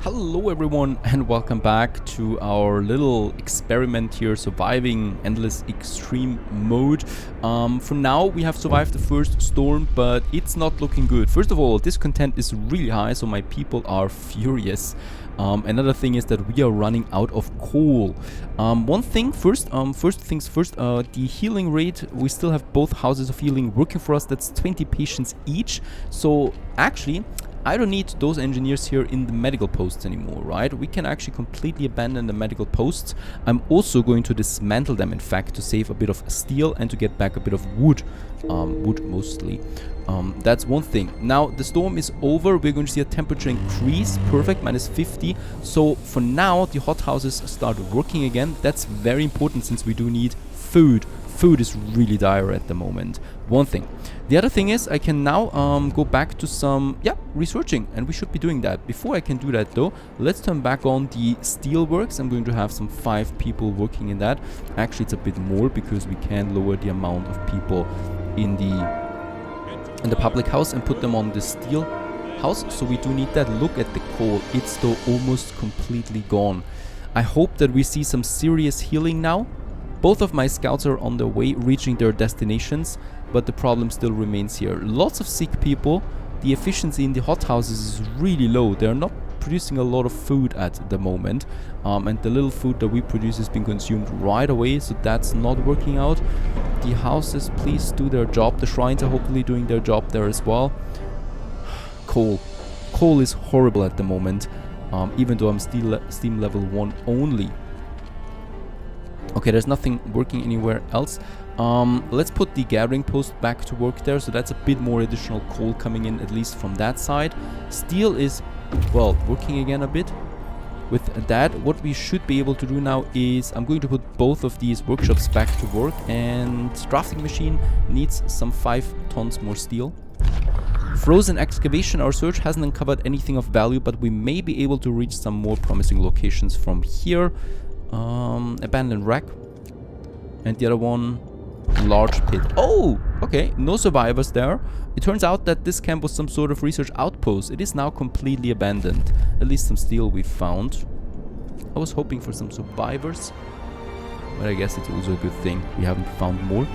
Hello everyone and welcome back to our little experiment here, surviving Endless Extreme mode. For now we have survived the first storm, but it's not looking good. First of all, discontent is really high, so my people are furious. Another thing is that we are running out of coal. First things first, the healing rate, we still have both houses of healing working for us. That's 20 patients each. So actually, I don't need those engineers here in the medical posts anymore, right? We can actually completely abandon the medical posts. I'm also going to dismantle them, in fact, to save a bit of steel and to get back a bit of wood. Wood mostly. That's one thing. Now, the storm is over. We're going to see a temperature increase. Perfect, minus 50. So, for now, the hothouses start working again. That's very important since we do need food. Food is really dire at the moment. One thing. The other thing is I can now go back to some researching, and we should be doing that. Before I can do that though, let's turn back on the steelworks. I'm going to have some 5 people working in that. Actually, it's a bit more because we can lower the amount of people in the public house and put them on the steel house. So we do need that. Look at the coal. It's though almost completely gone. I hope that we see some serious healing now. Both of my scouts are on their way, reaching their destinations, but the problem still remains here. Lots of sick people. The efficiency in the hothouses is really low. They are not producing a lot of food at the moment, and the little food that we produce is being consumed right away, so that's not working out. The houses, please do their job. The shrines are hopefully doing their job there as well. Coal. Coal is horrible at the moment, even though I'm still steam level 1 only. Okay, there's nothing working anywhere else. Let's put the gathering post back to work there, so that's a bit more additional coal coming in, at least from that side. Steel is, well, working again a bit. With that, what we should be able to do now is I'm going to put both of these workshops back to work, and drafting machine needs some 5 tons more steel. Frozen excavation, our search hasn't uncovered anything of value, but we may be able to reach some more promising locations from here. Abandoned wreck, and the other one, large pit. Oh, okay, no survivors there. It turns out that this camp was some sort of research outpost. It is now completely abandoned. At least some steel we found. I was hoping for some survivors, but I guess it's also a good thing we haven't found more.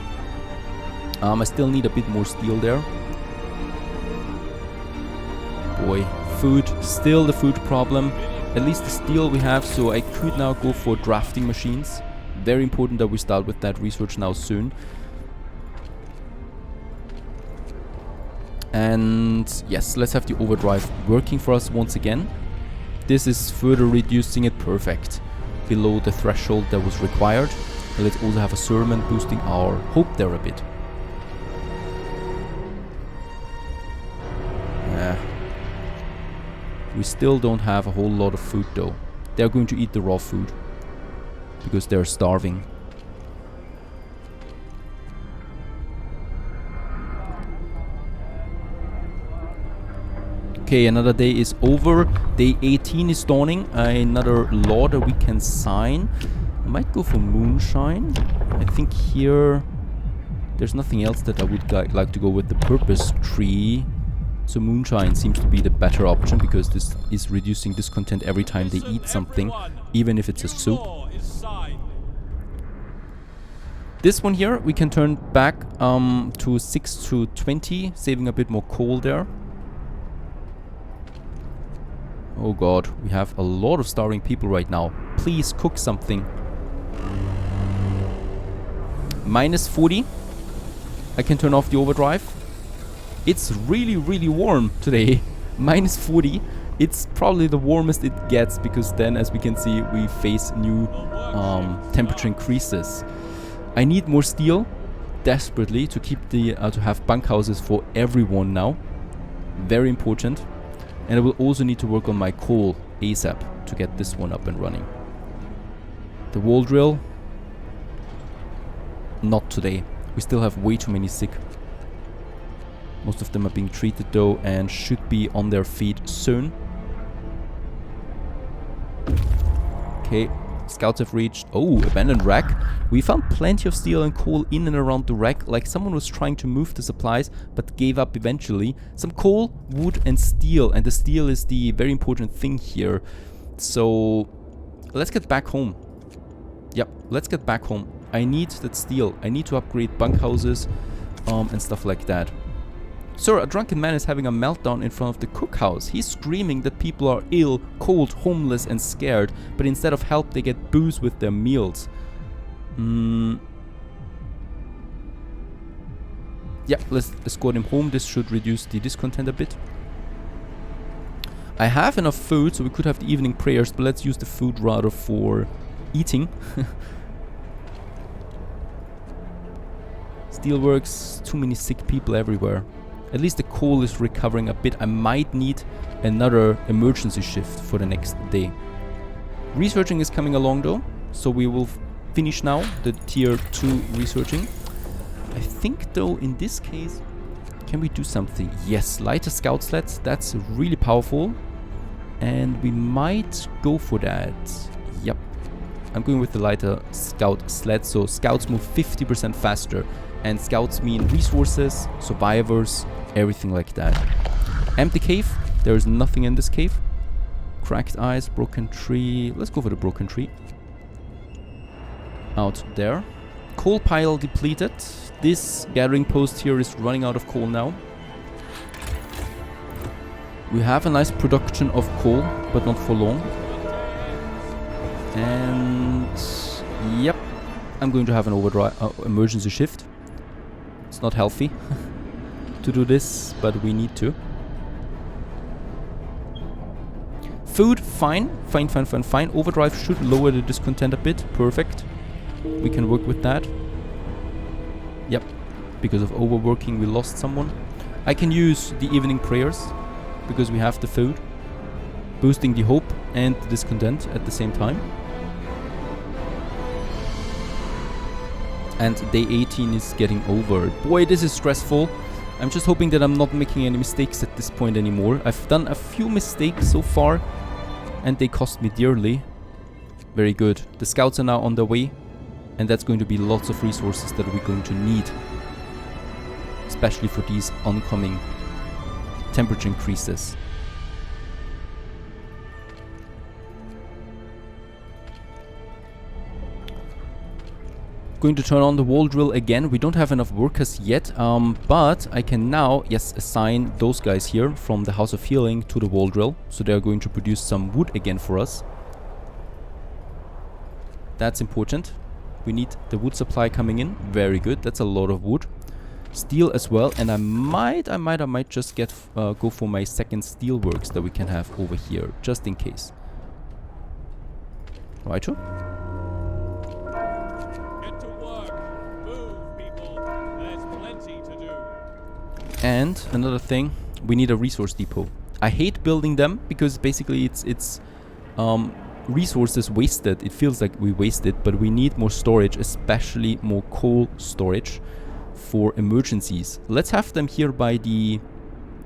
I still need a bit more steel there. Boy, food, still the food problem. At least the steel we have, so I could now go for drafting machines. Very important that we start with that research now soon. And yes, let's have the overdrive working for us once again. This is further reducing it, perfect. Below the threshold that was required. And let's also have a sermon boosting our hope there a bit. We still don't have a whole lot of food though. They're going to eat the raw food because they're starving. Okay, another day is over. Day 18 is dawning. Another law that we can sign. I might go for moonshine. I think here there's nothing else that I would like to go with the purpose tree. So moonshine seems to be the better option because this is reducing discontent every time they eat something, even if it's a soup. This one here we can turn back to 6 to 20, saving a bit more coal there. Oh god, we have a lot of starving people right now. Please cook something. Minus 40. I can turn off the overdrive. It's really, really warm today. Minus 40. It's probably the warmest it gets because then, as we can see, we face new temperature increases. I need more steel desperately to keep the to have bunkhouses for everyone now. Very important. And I will also need to work on my coal ASAP to get this one up and running. The wall drill. Not today. We still have way too many sick. Most of them are being treated though and should be on their feet soon. Okay, Scouts have reached... Oh, abandoned wreck. We found plenty of steel and coal in and around the wreck, like someone was trying to move the supplies, but gave up eventually. Some coal, wood and steel, and the steel is the very important thing here. So, let's get back home. Yep, let's get back home. I need that steel. I need to upgrade bunkhouses and stuff like that. Sir, a drunken man is having a meltdown in front of the cookhouse. He's screaming that people are ill, cold, homeless and scared, but instead of help they get booze with their meals. Yeah, let's escort him home. This should reduce the discontent a bit. I have enough food, so we could have the evening prayers, but let's use the food rather for eating. Steelworks, too many sick people everywhere. At least the coal is recovering a bit. I might need another emergency shift for the next day. Researching is coming along though, so we will finish now the tier 2 researching. I think though in this case, can we do something? Yes, lighter scout sleds, that's really powerful. And we might go for that. Yep, I'm going with the lighter scout sled, so scouts move 50% faster. And scouts mean resources, survivors, everything like that. Empty cave. There is nothing in this cave. Cracked ice, broken tree. Let's go for the broken tree. Out there. Coal pile depleted. This gathering post here is running out of coal now. We have a nice production of coal, but not for long. And yep, I'm going to have an overdrive emergency shift. It's not healthy to do this, but we need to. Food, fine. Fine. Overdrive should lower the discontent a bit. Perfect. We can work with that. Yep. Because of overworking, we lost someone. I can use the evening prayers because we have the food. Boosting the hope and the discontent at the same time. And day 18 is getting over. Boy, this is stressful. I'm just hoping that I'm not making any mistakes at this point anymore. I've done a few mistakes so far, and they cost me dearly. Very good. The scouts are now on their way, and that's going to be lots of resources that we're going to need. Especially for these oncoming temperature increases. Going to turn on the wall drill again. We don't have enough workers yet, but I can now, yes, assign those guys here from the House of Healing to the wall drill. So they are going to produce some wood again for us. That's important. We need the wood supply coming in. Very good. That's a lot of wood. Steel as well. And I might just get go for my second steel works that we can have over here, just in case. Righto. And another thing, we need a resource depot. I hate building them because basically it's resources wasted. It feels like we waste it, but we need more storage, especially more coal storage for emergencies. Let's have them here by the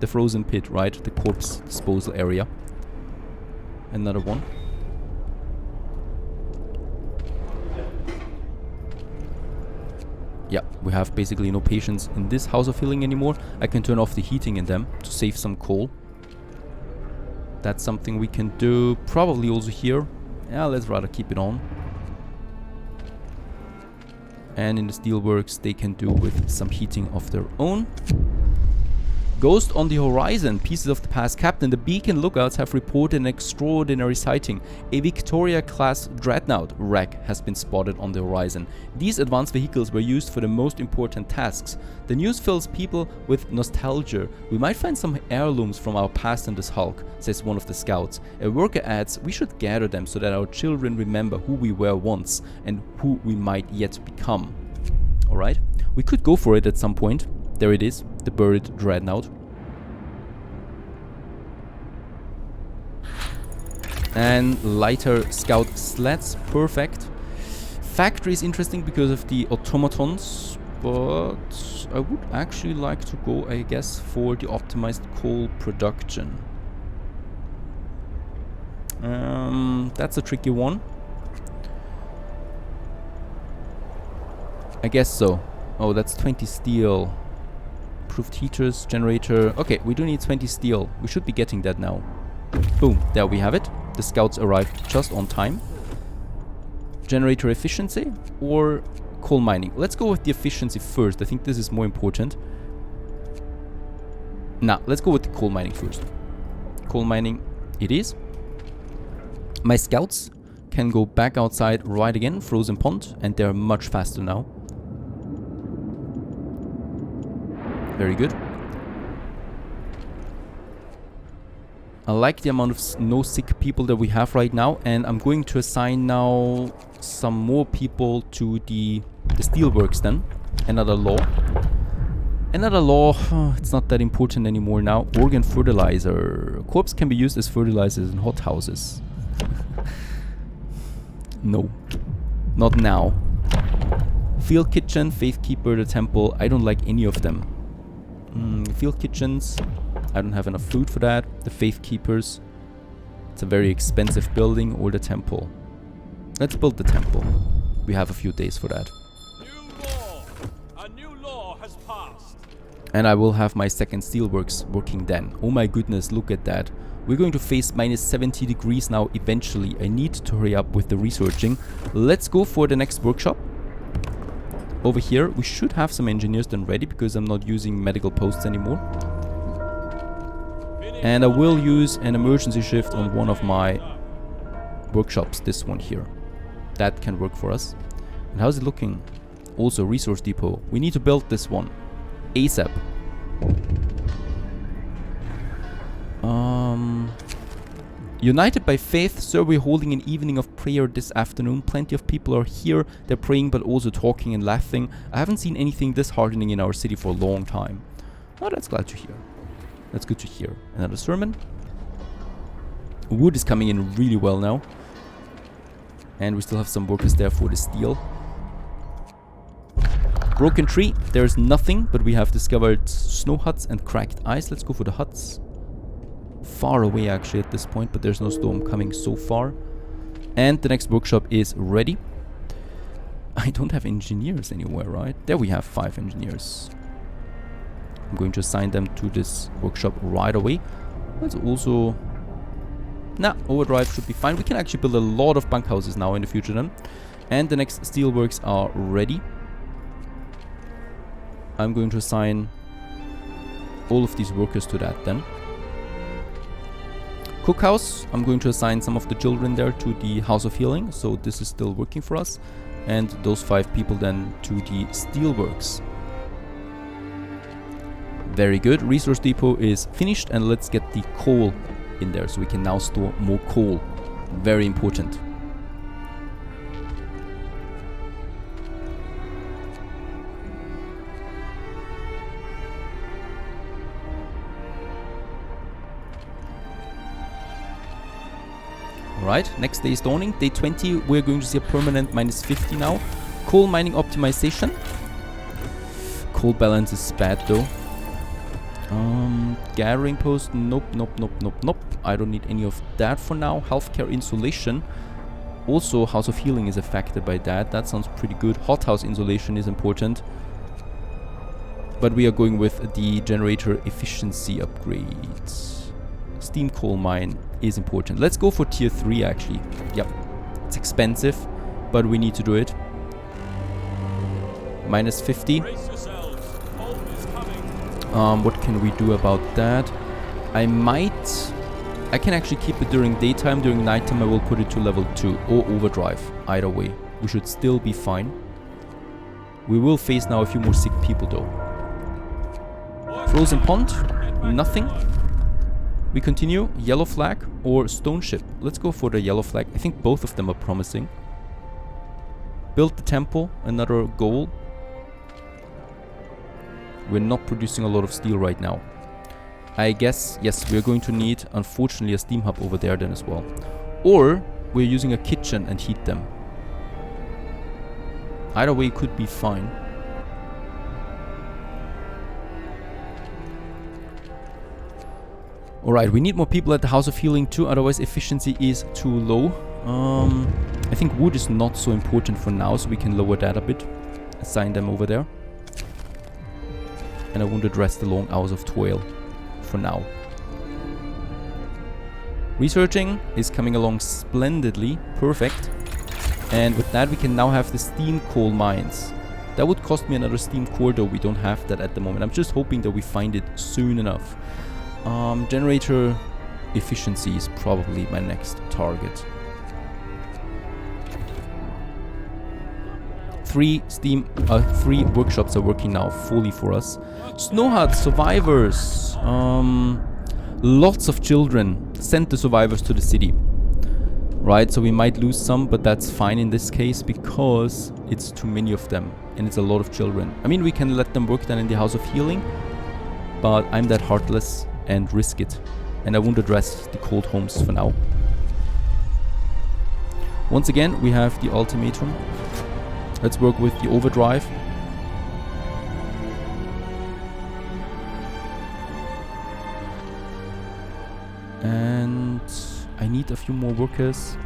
frozen pit, right? The corpse disposal area. Another one. Yeah, we have basically no patients in this House of Healing anymore. I can turn off the heating in them to save some coal. That's something we can do probably also here. Yeah, let's rather keep it on. And in the steelworks, they can do with some heating of their own. Ghost on the horizon. Pieces of the past. Captain, the beacon lookouts have reported an extraordinary sighting. A Victoria-class dreadnought wreck has been spotted on the horizon. These advanced vehicles were used for the most important tasks. The news fills people with nostalgia. We might find some heirlooms from our past in this hulk, says one of the scouts. A worker adds, we should gather them so that our children remember who we were once and who we might yet become. Alright, we could go for it at some point. There it is, the buried dreadnought. And lighter scout sleds, perfect. Factory is interesting because of the automatons, but I would actually like to go, I guess, for the optimized coal production. That's a tricky one. I guess so. Oh, that's 20 steel. Improved heaters, generator. Okay, we do need 20 steel. We should be getting that now. Boom, there we have it. The scouts arrived just on time. Generator efficiency or coal mining? Let's go with the efficiency first. I think this is more important. Nah, let's go with the coal mining first. Coal mining it is. My scouts can go back outside right again, frozen pond, and they're much faster now. Very good. I like the amount of no sick people that we have right now, and I'm going to assign now some more people to the steelworks then. Another law. Another law, it's not that important anymore now. Organ fertilizer. Corpse can be used as fertilizers in hothouses. No. Not now. Field kitchen, faith keeper, the temple. I don't like any of them. Field kitchens. I don't have enough food for that. The faith keepers. It's a very expensive building. Or the temple. Let's build the temple. We have a few days for that. A new law has passed. And I will have my second steelworks working then. Oh my goodness, look at that. We're going to face minus 70 degrees now eventually. I need to hurry up with the researching. Let's go for the next workshop. Over here, we should have some engineers then ready because I'm not using medical posts anymore. And I will use an emergency shift on one of my workshops, this one here. That can work for us. And how's it looking? Also, resource depot. We need to build this one ASAP. United by faith, sir, we're holding an evening of prayer this afternoon. Plenty of people are here. They're praying but also talking and laughing. I haven't seen anything this heartening in our city for a long time. Oh, that's glad to hear. That's good to hear. Another sermon. Wood is coming in really well now. And we still have some workers there for the steel. Broken tree. There's nothing, but we have discovered snow huts and cracked ice. Let's go for the huts. Far away actually at this point, but there's no storm coming so far. And the next workshop is ready. I don't have engineers anywhere, right? There we have 5 engineers. I'm going to assign them to this workshop right away. Let's also... Nah, overdrive should be fine. We can actually build a lot of bunkhouses now in the future then. And the next steelworks are ready. I'm going to assign all of these workers to that then. Cookhouse, I'm going to assign some of the children there to the House of Healing, so this is still working for us. And those 5 people then to the steelworks. Very good, resource depot is finished, and let's get the coal in there so we can now store more coal. Very important. Right, next day is dawning. Day 20, we're going to see a permanent minus 50 now. Coal mining optimization. Coal balance is bad though. Gathering post, nope. I don't need any of that for now. Healthcare insulation. Also, House of Healing is affected by that. That sounds pretty good. Hothouse insulation is important. But we are going with the generator efficiency upgrades. Steam coal mine is important. Let's go for tier 3 actually. Yep. It's expensive, but we need to do it. Minus 50. What can we do about that? I can actually keep it during daytime. During nighttime I will put it to level 2 or overdrive. Either way. We should still be fine. We will face now a few more sick people though. Frozen pond. Nothing. We continue, yellow flag or stone ship. Let's go for the yellow flag. I think both of them are promising. Build the temple, another goal. We're not producing a lot of steel right now. I guess, yes, we're going to need, unfortunately, a steam hub over there then as well. Or we're using a kitchen and heat them. Either way could be fine. Alright, we need more people at the House of Healing too, otherwise efficiency is too low. I think wood is not so important for now, so we can lower that a bit. Assign them over there. And I won't address the long hours of toil for now. Researching is coming along splendidly. Perfect. And with that we can now have the steam coal mines. That would cost me another steam core, though we don't have that at the moment. I'm just hoping that we find it soon enough. Generator efficiency is probably my next target. 3 workshops are working now fully for us. Snow hut survivors. Lots of children. Send the survivors to the city. Right, so we might lose some, but that's fine in this case because it's too many of them and it's a lot of children. I mean, we can let them work then in the House of Healing, but I'm that heartless and risk it. And I won't address the cold homes for now. Once again, we have the ultimatum. Let's work with the overdrive. And I need a few more workers.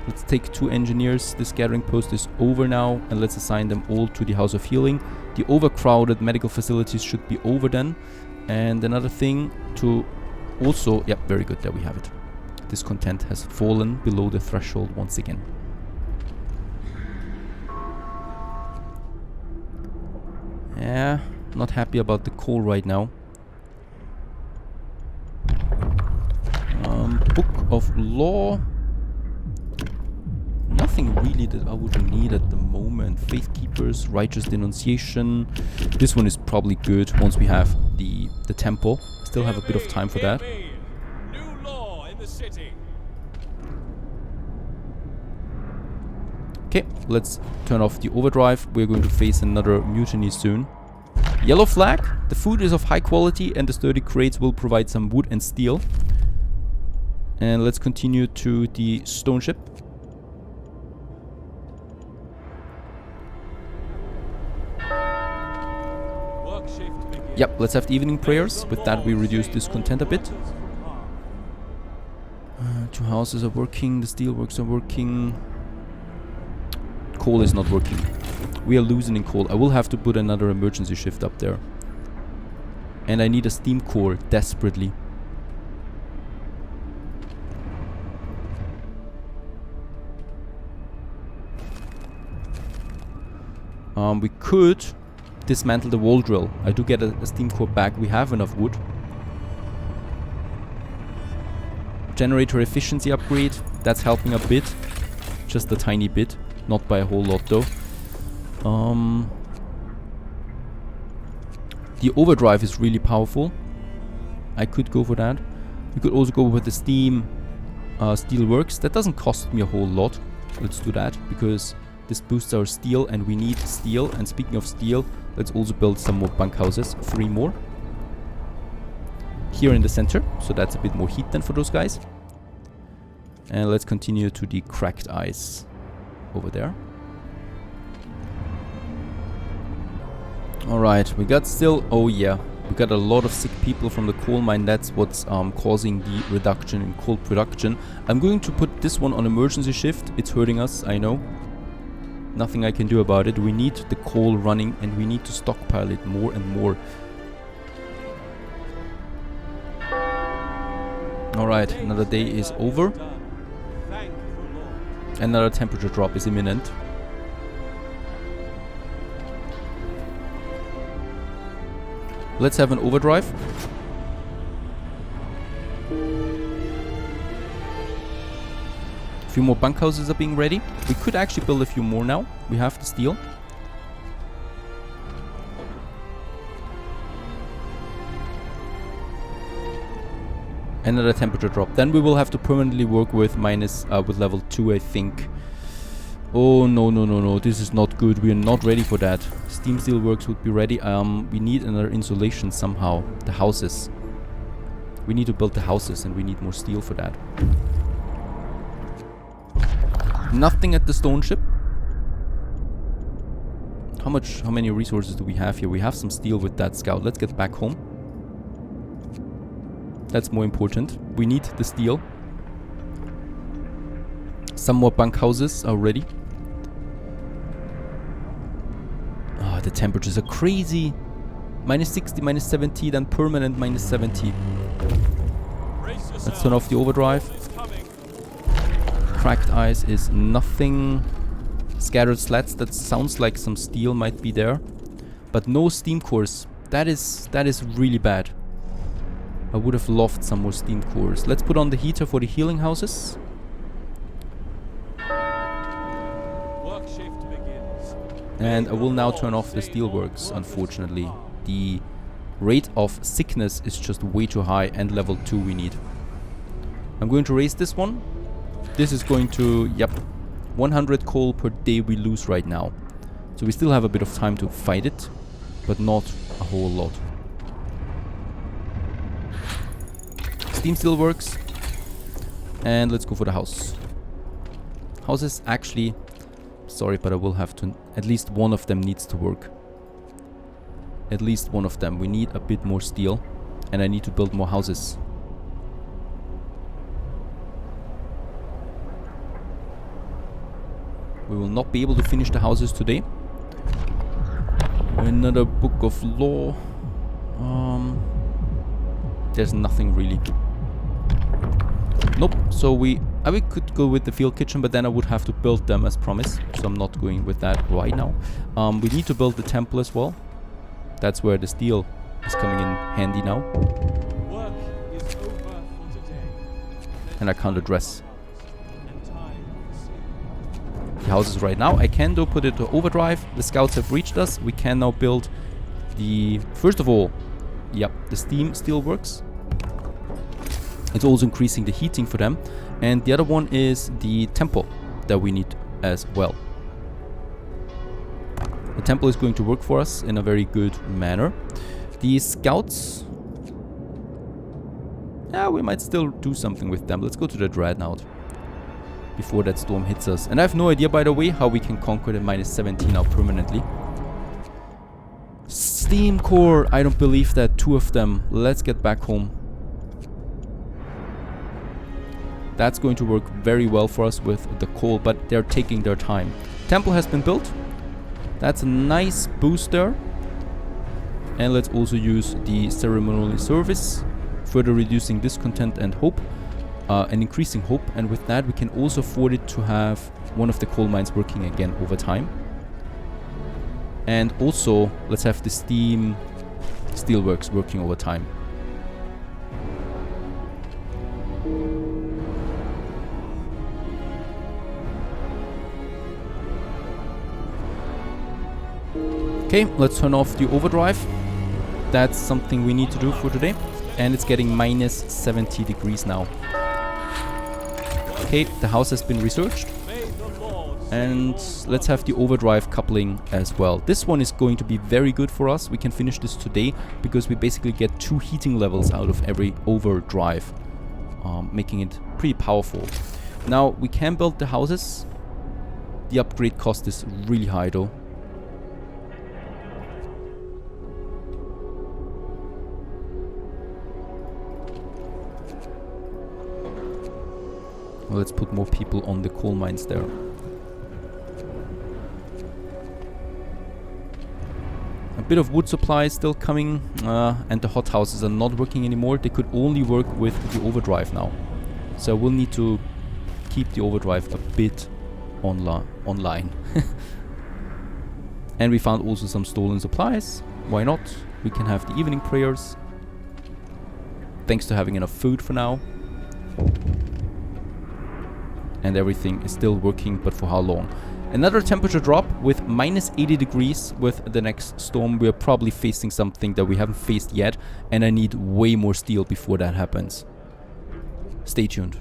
Let's take 2 engineers. This gathering post is over now, and let's assign them all to the House of Healing. The overcrowded medical facilities should be over then. And another thing to also... Yep, very good, there we have it. Discontent has fallen below the threshold once again. Yeah, not happy about the coal right now. Book of Law. Nothing really that I would need at the moment. Faith Keepers, Righteous Denunciation. This one is probably good once we have the temple. Still have a bit of time for that. New law in the city. Okay, let's turn off the overdrive. We're going to face another mutiny soon. Yellow flag. The food is of high quality and the sturdy crates will provide some wood and steel. And let's continue to the stone ship. Yep, let's have the evening prayers. With that we reduce discontent a bit. 2 houses are working, the steelworks are working. Coal is not working. We are losing in coal. I will have to put another emergency shift up there. And I need a steam core desperately. We could dismantle the wall drill. I do get a steam core back. We have enough wood. Generator efficiency upgrade. That's helping a bit. Just a tiny bit. Not by a whole lot though. The overdrive is really powerful. I could go for that. We could also go with the steam steelworks. That doesn't cost me a whole lot. Let's do that because this boosts our steel and we need steel. And speaking of steel, let's also build some more bunkhouses. 3 more. Here in the center. So that's a bit more heat than for those guys. And let's continue to the cracked ice over there. Alright, we got still... Oh yeah, we got a lot of sick people from the coal mine. That's what's causing the reduction in coal production. I'm going to put this one on emergency shift. It's hurting us, I know. Nothing I can do about it. We need the coal running and we need to stockpile it more and more. Alright, another day is over. Another temperature drop is imminent. Let's have an overdrive. A few more bunkhouses are being ready. We could actually build a few more now. We have the steel. Another temperature drop. Then we will have to permanently work with with level 2, I think. Oh no, no, no, no. This is not good. We are not ready for that. Steam steelworks would be ready. We need another insulation somehow. The houses. We need to build the houses and we need more steel for that. Nothing at the stone ship. How many resources do we have here? We have some steel with that scout. Let's get back home. That's more important. We need the steel. Some more bunkhouses are ready. the temperatures are crazy. Minus 60, minus 70, then permanent minus 70. Let's turn off the overdrive. Cracked ice is nothing. Scattered slats, that sounds like some steel might be there. But no steam cores. That is really bad. I would have loved some more steam cores. Let's put on the heater for the healing houses. Work shift begins. And I will now turn off the steelworks, unfortunately. The rate of sickness is just way too high, and level 2 we need. I'm going to raise this one. This is going to, yep, 100 coal per day we lose right now. So we still have a bit of time to fight it, but not a whole lot. Steam still works. And let's go for the house. Houses actually, sorry, but I will have to, at least one of them needs to work. At least one of them. We need a bit more steel, and I need to build more houses. We will not be able to finish the houses today. Another book of law. There's nothing really. Nope. So we could go with the field kitchen, but then I would have to build them as promised. So I'm not going with that right now. We need to build the temple as well. That's where the steel is coming in handy now. Work is over for today. And I can't address the houses right now. I can though put it to overdrive. The scouts have reached us. We can now build the, first of all, yep, the steam still works. It's also increasing the heating for them. And the other one is the temple that we need as well. The temple is going to work for us in a very good manner. The scouts, yeah, we might still do something with them. Let's go to the Dreadnought before that storm hits us. And I have no idea, by the way, how we can conquer the minus 70 now permanently. Steam core, I don't believe that. 2 of them. Let's get back home. That's going to work very well for us with the coal, but they're taking their time. Temple has been built. That's a nice booster. And let's also use the ceremonial service, further reducing discontent and hope, and increasing hope. And with that, we can also afford it to have one of the coal mines working again over time. And also, let's have the steam steelworks working over time. Okay, let's turn off the overdrive. That's something we need to do for today. And it's getting minus 70 degrees now. Okay, the house has been researched. And let's have the overdrive coupling as well. This one is going to be very good for us. We can finish this today because we basically get 2 heating levels out of every overdrive, making it pretty powerful. Now, we can build the houses. The upgrade cost is really high though. Well, let's put more people on the coal mines there. A bit of wood supply is still coming, and the hothouses are not working anymore. They could only work with the overdrive now. So we'll need to keep the overdrive a bit online. And we found also some stolen supplies. Why not? We can have the evening prayers. Thanks to having enough food for now. And everything is still working, but for how long? Another temperature drop with minus 80 degrees with the next storm. We are probably facing something that we haven't faced yet, and I need way more steel before that happens. Stay tuned.